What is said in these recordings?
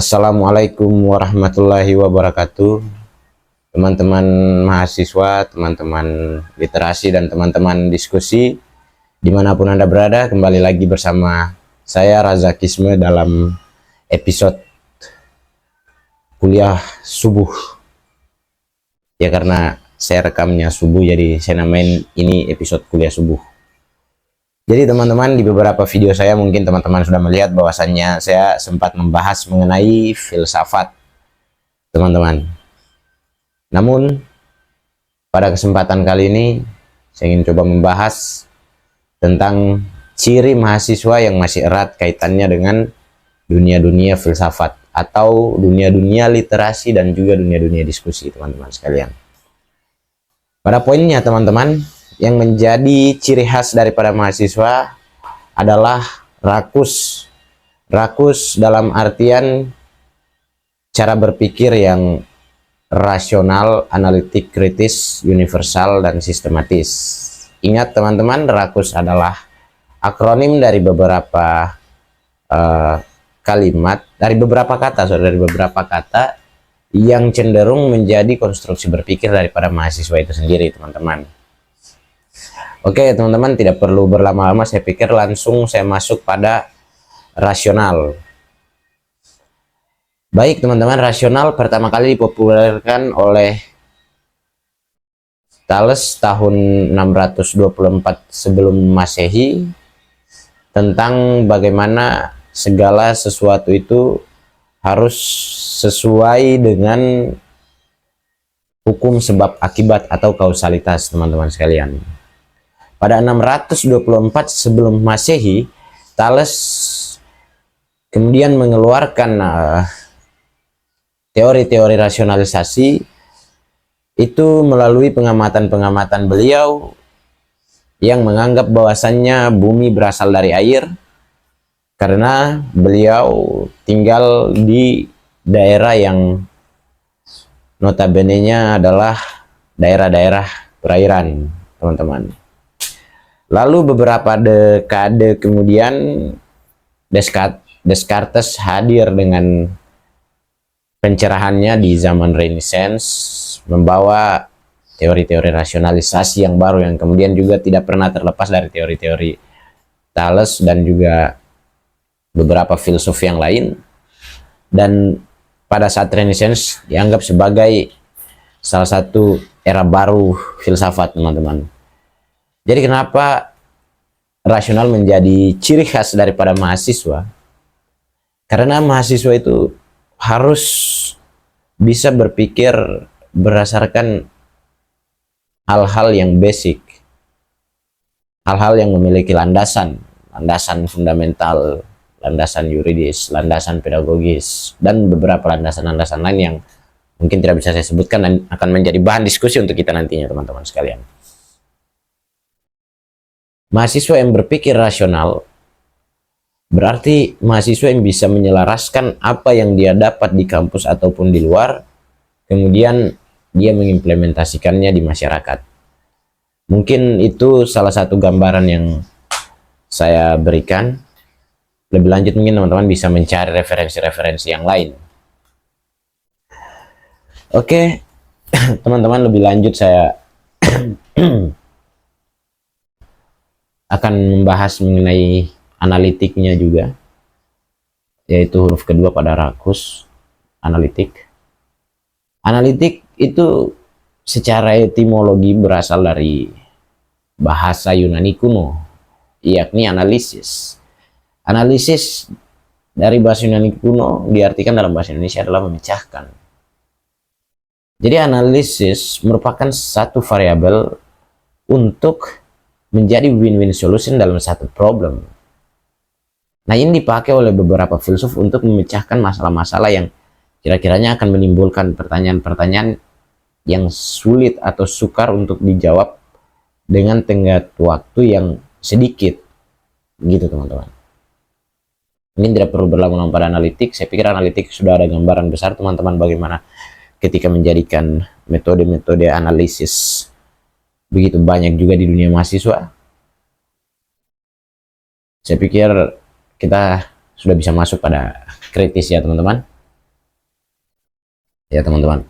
Assalamualaikum warahmatullahi wabarakatuh, teman-teman mahasiswa, teman-teman literasi, dan teman-teman diskusi dimanapun Anda berada. Kembali lagi bersama saya Razakisme dalam episode kuliah subuh. Ya, karena saya rekamnya subuh, jadi saya namain ini episode kuliah subuh. Jadi teman-teman, di beberapa video saya mungkin teman-teman sudah melihat bahwasannya saya sempat membahas mengenai filsafat, teman-teman. Namun pada kesempatan kali ini saya ingin coba membahas tentang ciri mahasiswa yang masih erat kaitannya dengan dunia-dunia filsafat atau dunia-dunia literasi dan juga dunia-dunia diskusi, teman-teman sekalian. Pada poinnya, teman-teman, yang menjadi ciri khas daripada mahasiswa adalah rakus. Rakus dalam artian cara berpikir yang rasional, analitik, kritis, universal, dan sistematis. Ingat teman-teman, rakus adalah akronim dari beberapa kalimat, dari beberapa kata yang cenderung menjadi konstruksi berpikir daripada mahasiswa itu sendiri, teman-teman. Oke teman-teman, tidak perlu berlama-lama, saya pikir langsung saya masuk pada rasional. Baik teman-teman, rasional pertama kali dipopulerkan oleh Thales tahun 624 sebelum Masehi, tentang bagaimana segala sesuatu itu harus sesuai dengan hukum sebab akibat atau kausalitas, teman-teman sekalian. Pada 624 sebelum Masehi, Thales kemudian mengeluarkan teori-teori rasionalisasi itu melalui pengamatan-pengamatan beliau yang menganggap bahwasannya bumi berasal dari air, karena beliau tinggal di daerah yang notabene-nya adalah daerah-daerah perairan, teman-teman. Lalu beberapa dekade kemudian Descartes hadir dengan pencerahannya di zaman Renaissance, membawa teori-teori rasionalisasi yang baru yang kemudian juga tidak pernah terlepas dari teori-teori Thales dan juga beberapa filsuf yang lain. Dan pada saat Renaissance dianggap sebagai salah satu era baru filsafat, teman-teman. Jadi kenapa rasional menjadi ciri khas daripada mahasiswa? Karena mahasiswa itu harus bisa berpikir berdasarkan hal-hal yang basic, hal-hal yang memiliki landasan fundamental, landasan yuridis, landasan pedagogis, dan beberapa landasan-landasan lain yang mungkin tidak bisa saya sebutkan dan akan menjadi bahan diskusi untuk kita nantinya, teman-teman sekalian. Mahasiswa yang berpikir rasional berarti mahasiswa yang bisa menyelaraskan apa yang dia dapat di kampus ataupun di luar, kemudian dia mengimplementasikannya di masyarakat. Mungkin itu salah satu gambaran yang saya berikan. Lebih lanjut mungkin teman-teman bisa mencari referensi-referensi yang lain. Oke, teman-teman, lebih lanjut saya akan membahas mengenai analitiknya juga, yaitu huruf kedua pada rakus, analitik. Analitik itu secara etimologi berasal dari bahasa Yunani kuno, yakni analisis. Analisis dari bahasa Yunani kuno diartikan dalam bahasa Indonesia adalah memecahkan. Jadi analisis merupakan satu variabel untuk menjadi win-win solution dalam satu problem. Nah, ini dipakai oleh beberapa filsuf untuk memecahkan masalah-masalah yang kira-kiranya akan menimbulkan pertanyaan-pertanyaan yang sulit atau sukar untuk dijawab dengan tenggat waktu yang sedikit, gitu teman-teman. Ini tidak perlu berlama-lama pada analitik. Saya pikir analitik sudah ada gambaran besar, teman-teman, bagaimana ketika menjadikan metode-metode analisis begitu banyak juga di dunia mahasiswa. Saya pikir kita sudah bisa masuk pada kritis ya teman-teman. Ya teman-teman,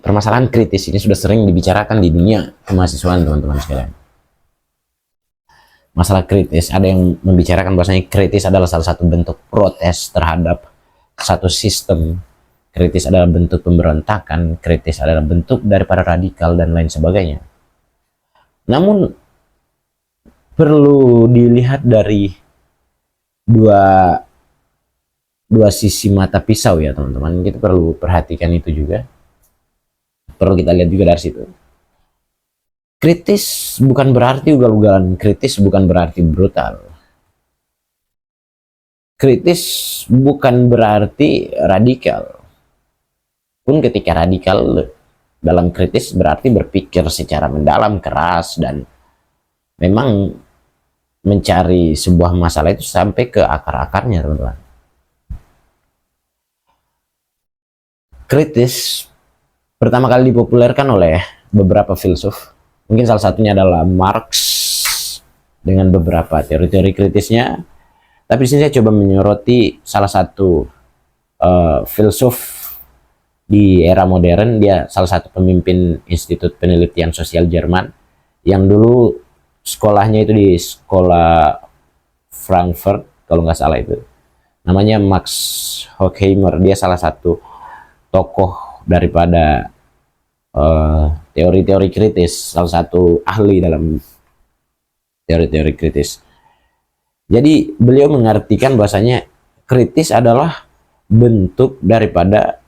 permasalahan kritis ini sudah sering dibicarakan di dunia kemahasiswaan teman-teman sekalian. Masalah kritis, ada yang membicarakan bahwasanya kritis adalah salah satu bentuk protes terhadap satu sistem, kritis adalah bentuk pemberontakan, kritis adalah bentuk daripada radikal dan lain sebagainya. Namun perlu dilihat dari dua dua sisi mata pisau ya teman-teman. Kita perlu perhatikan itu juga. Perlu kita lihat juga dari situ. Kritis bukan berarti ugal-ugalan, kritis bukan berarti brutal. Kritis bukan berarti radikal. Pun ketika radikal dalam kritis berarti berpikir secara mendalam, keras, dan memang mencari sebuah masalah itu sampai ke akar-akarnya teman-teman. Kritis pertama kali dipopulerkan oleh beberapa filsuf. Mungkin salah satunya adalah Marx dengan beberapa teori-teori kritisnya. Tapi di sini saya coba menyoroti salah satu filsuf di era modern. Dia salah satu pemimpin Institut Penelitian Sosial Jerman yang dulu sekolahnya itu di sekolah Frankfurt kalau nggak salah itu. Namanya Max Horkheimer. Dia salah satu tokoh daripada teori-teori kritis, salah satu ahli dalam teori-teori kritis. Jadi beliau mengartikan bahwasanya kritis adalah bentuk daripada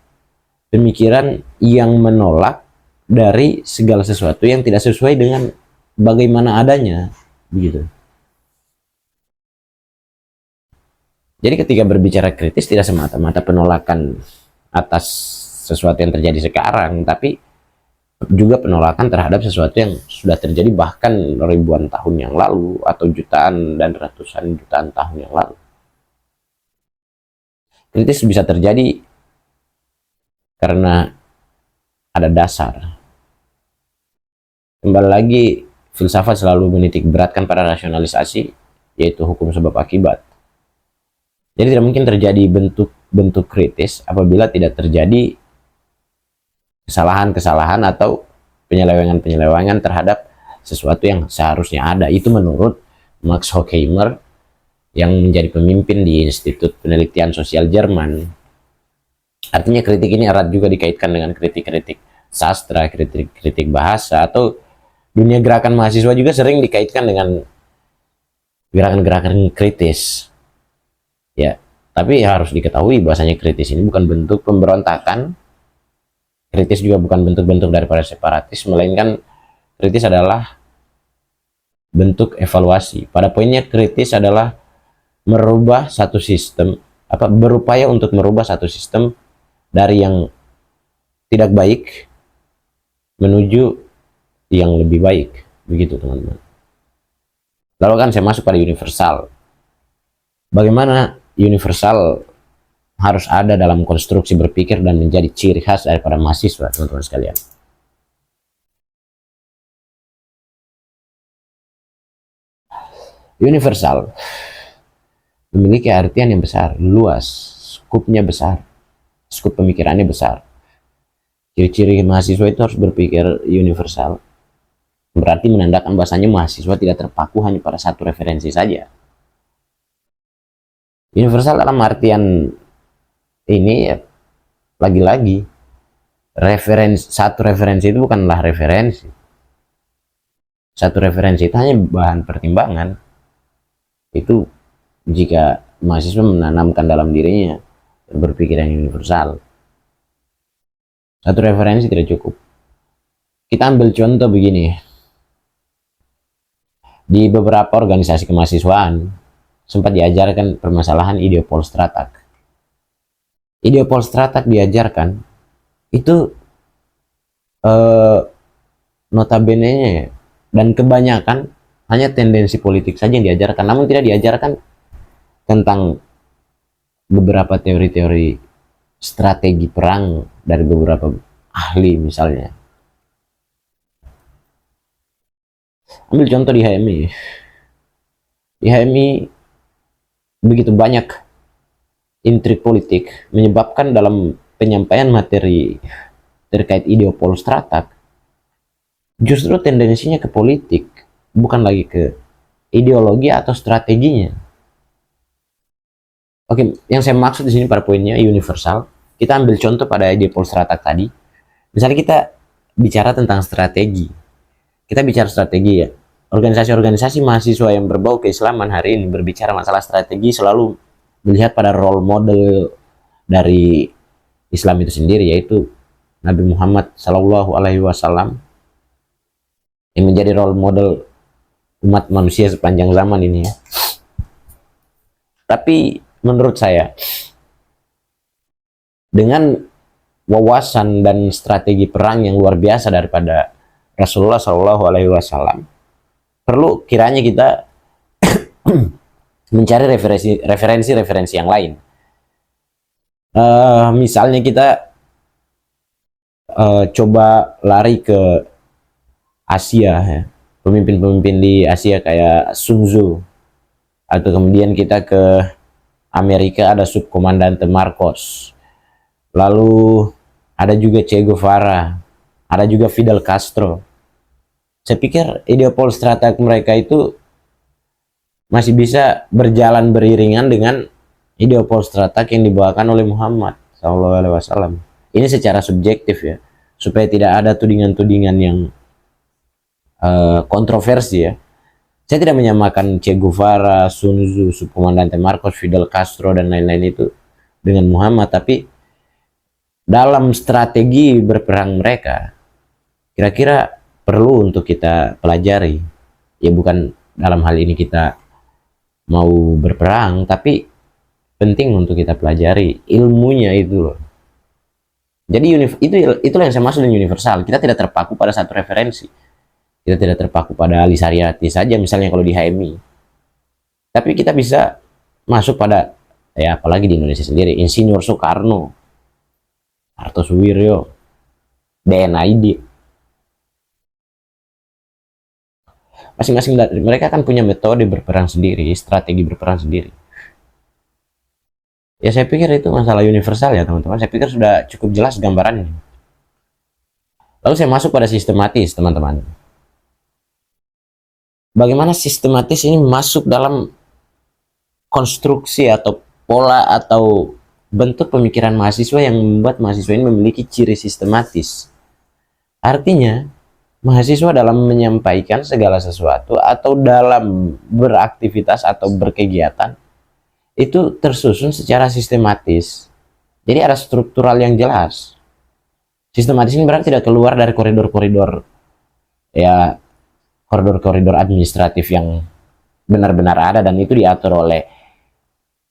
pemikiran yang menolak dari segala sesuatu yang tidak sesuai dengan bagaimana adanya, begitu. Jadi ketika berbicara kritis tidak semata-mata penolakan atas sesuatu yang terjadi sekarang, tapi juga penolakan terhadap sesuatu yang sudah terjadi bahkan ribuan tahun yang lalu atau jutaan dan ratusan jutaan tahun yang lalu. Kritis bisa terjadi karena ada dasar. Kembali lagi, filsafat selalu menitik beratkan pada rasionalisasi, yaitu hukum sebab akibat. Jadi tidak mungkin terjadi bentuk kritis apabila tidak terjadi kesalahan-kesalahan atau penyelewengan-penyelewengan terhadap sesuatu yang seharusnya ada. Itu menurut Max Horkheimer yang menjadi pemimpin di Institut Penelitian Sosial Jerman. Artinya kritik ini erat juga dikaitkan dengan kritik-kritik sastra, kritik-kritik bahasa, atau dunia gerakan mahasiswa juga sering dikaitkan dengan gerakan-gerakan kritis. Ya, tapi harus diketahui bahwasanya kritis ini bukan bentuk pemberontakan. Kritis juga bukan bentuk-bentuk daripada separatis, melainkan kritis adalah bentuk evaluasi. Pada poinnya kritis adalah merubah satu sistem, berupaya untuk merubah satu sistem dari yang tidak baik menuju yang lebih baik, begitu teman-teman. Lalu kan saya masuk pada universal. Bagaimana universal harus ada dalam konstruksi berpikir dan menjadi ciri khas daripada mahasiswa, teman-teman sekalian. Universal memiliki artian yang besar, luas, skupnya besar, skup pemikirannya besar. Ciri-ciri mahasiswa itu harus berpikir universal. Berarti menandakan bahasanya mahasiswa tidak terpaku hanya pada satu referensi saja. Universal dalam artian ini ya, lagi-lagi satu referensi itu bukanlah referensi. Satu referensi itu hanya bahan pertimbangan. Itu jika mahasiswa menanamkan dalam dirinya berpikiran universal. Satu referensi tidak cukup. Kita ambil contoh begini. Di beberapa organisasi kemahasiswaan sempat diajarkan permasalahan ide Polstratak. Ide Polstratak diajarkan itu notabene dan kebanyakan hanya tendensi politik saja yang diajarkan, namun tidak diajarkan tentang beberapa teori-teori strategi perang dari beberapa ahli misalnya. Ambil contoh di HMI. Di HMI begitu banyak intrik politik menyebabkan dalam penyampaian materi terkait Ideopol Stratak justru tendensinya ke politik, bukan lagi ke ideologi atau strateginya. Oke, yang saya maksud di sini pada poinnya universal. Kita ambil contoh pada Ideopol Stratak tadi. Misalnya kita bicara tentang strategi. Kita bicara strategi ya. Organisasi-organisasi mahasiswa yang berbau keislaman hari ini berbicara masalah strategi selalu melihat pada role model dari Islam itu sendiri, yaitu Nabi Muhammad Shallallahu Alaihi Wasallam yang menjadi role model umat manusia sepanjang zaman ini ya. Tapi menurut saya dengan wawasan dan strategi perang yang luar biasa daripada Rasulullah Shallallahu Alaihi Wasallam, perlu kiranya kita mencari referensi yang lain. Misalnya kita coba lari ke Asia ya. Pemimpin-pemimpin di Asia kayak Sun Tzu, atau kemudian kita ke Amerika ada Subkomandante Marcos, lalu ada juga Che Guevara, ada juga Fidel Castro. Saya pikir Ideopol Stratak mereka itu masih bisa berjalan beriringan dengan Ideopol Stratak yang dibawakan oleh Muhammad SAW. Ini secara subjektif ya, supaya tidak ada tudingan-tudingan yang kontroversi ya. Saya tidak menyamakan Che Guevara, Sun Tzu, Subkomandante Marcos, Fidel Castro dan lain-lain itu dengan Muhammad, tapi dalam strategi berperang mereka kira-kira perlu untuk kita pelajari. Ya bukan dalam hal ini kita mau berperang, tapi penting untuk kita pelajari ilmunya itu loh. Jadi itulah yang saya maksud dengan universal. Kita tidak terpaku pada satu referensi. Kita tidak terpaku pada Ali Saryati saja misalnya kalau di HMI. Tapi kita bisa masuk pada, ya apalagi di Indonesia sendiri, Insinyur Soekarno, Harto Suwiryo, DNID. Masing-masing dari mereka kan punya metode berperang sendiri, strategi berperang sendiri. Ya saya pikir itu masalah universal ya teman-teman. Saya pikir sudah cukup jelas gambarannya. Lalu saya masuk pada sistematis teman-teman. Bagaimana sistematis ini masuk dalam konstruksi atau pola atau bentuk pemikiran mahasiswa yang membuat mahasiswa ini memiliki ciri sistematis. Artinya, mahasiswa dalam menyampaikan segala sesuatu atau dalam beraktivitas atau berkegiatan itu tersusun secara sistematis. Jadi ada struktural yang jelas. Sistematis ini berarti tidak keluar dari koridor-koridor ya, koridor-koridor administratif yang benar-benar ada dan itu diatur oleh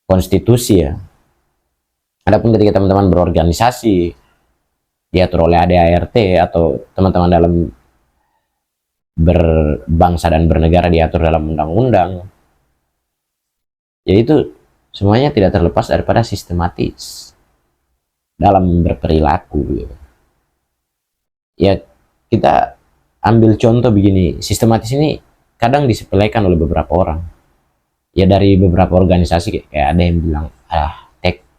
konstitusi ya. Adapun ketika teman-teman berorganisasi diatur oleh ADART atau teman-teman dalam berbangsa dan bernegara diatur dalam undang-undang, ya itu semuanya tidak terlepas daripada sistematis dalam berperilaku. Ya kita ambil contoh begini, sistematis ini kadang disepelekan oleh beberapa orang. Ya dari beberapa organisasi kayak ada yang bilang,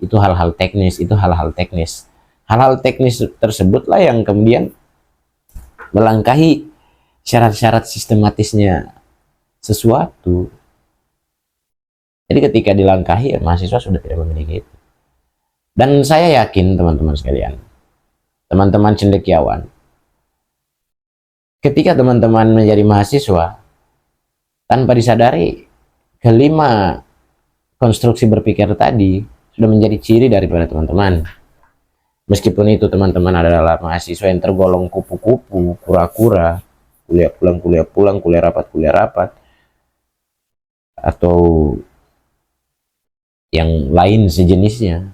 itu hal-hal teknis, itu hal-hal teknis. Hal-hal teknis tersebutlah yang kemudian melangkahi syarat-syarat sistematisnya sesuatu. Jadi ketika dilangkahi, ya, mahasiswa sudah tidak memiliki itu. Dan saya yakin teman-teman sekalian, teman-teman cendekiawan, ketika teman-teman menjadi mahasiswa, tanpa disadari, kelima konstruksi berpikir tadi sudah menjadi ciri daripada teman-teman. Meskipun itu teman-teman adalah mahasiswa yang tergolong kupu-kupu, kura-kura, kuliah pulang, kuliah rapat, atau yang lain sejenisnya.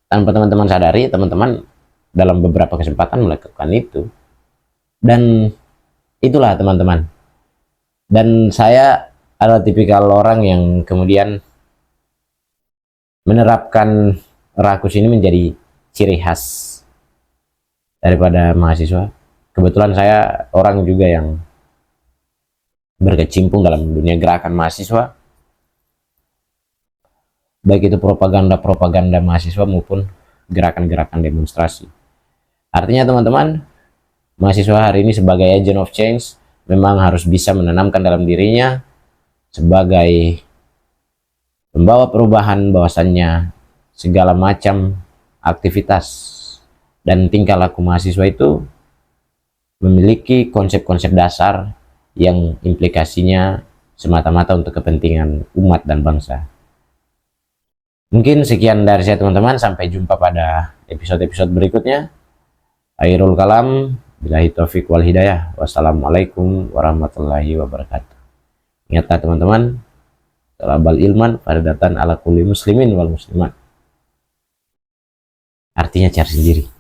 Tanpa teman-teman sadari, teman-teman dalam beberapa kesempatan melakukan itu. Dan itulah teman-teman. Dan saya adalah tipikal orang yang kemudian menerapkan rakus ini menjadi ciri khas daripada mahasiswa. Kebetulan saya orang juga yang berkecimpung dalam dunia gerakan mahasiswa. baik itu propaganda mahasiswa maupun gerakan-gerakan demonstrasi. Artinya teman-teman, mahasiswa hari ini sebagai agent of change memang harus bisa menanamkan dalam dirinya sebagai membawa perubahan, bahwasannya segala macam aktivitas dan tingkah laku mahasiswa itu memiliki konsep-konsep dasar yang implikasinya semata-mata untuk kepentingan umat dan bangsa. Mungkin sekian dari saya teman-teman, sampai jumpa pada episode-episode berikutnya. Akhirul kalam, billahi taufiq wal hidayah. Wassalamualaikum warahmatullahi wabarakatuh. Ingatlah teman-teman, talabal ilman faridatan ala kulli muslimin wal muslimat. Artinya cari sendiri.